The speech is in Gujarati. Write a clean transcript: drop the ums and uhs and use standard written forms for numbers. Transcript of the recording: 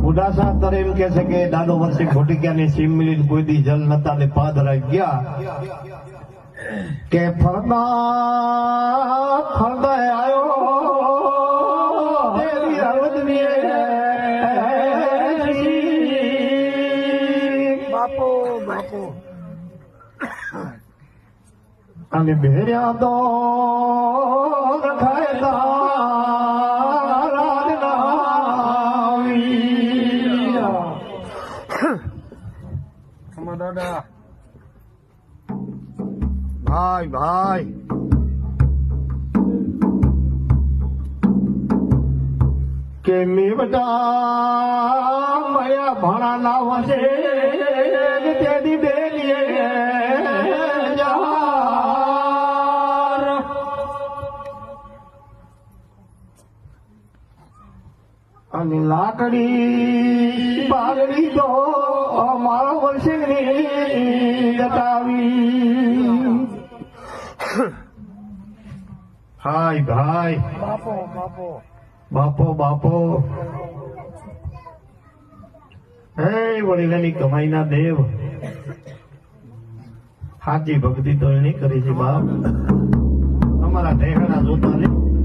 બુઢા શાસ્ત્ર એમ કે છે કે દાદો વર્ષે ઘોટિક્યાની સીમ મિલીને કોઈ દી જલ નતા ને પાદરા ગયા કે ફરદા આવ્યો તેરી હળવદની બાપો બાપો અને બેર્યા તો રખાયતા દાદા ભાઈ ભાઈ કે મેવટા મયા ભણા ના વસે તેદી બેલીએ યાર અને લાકડી બાગડી તો અમારો વર્ષની ગતાવી હાય ભાઈ બાપો બાપો બાપો બાપો હે વડીલાની કમાઈના દેવ સાચી ભક્તિ તો એની કરી છે બાપ અમારા ઢેકણા જોતા નહીં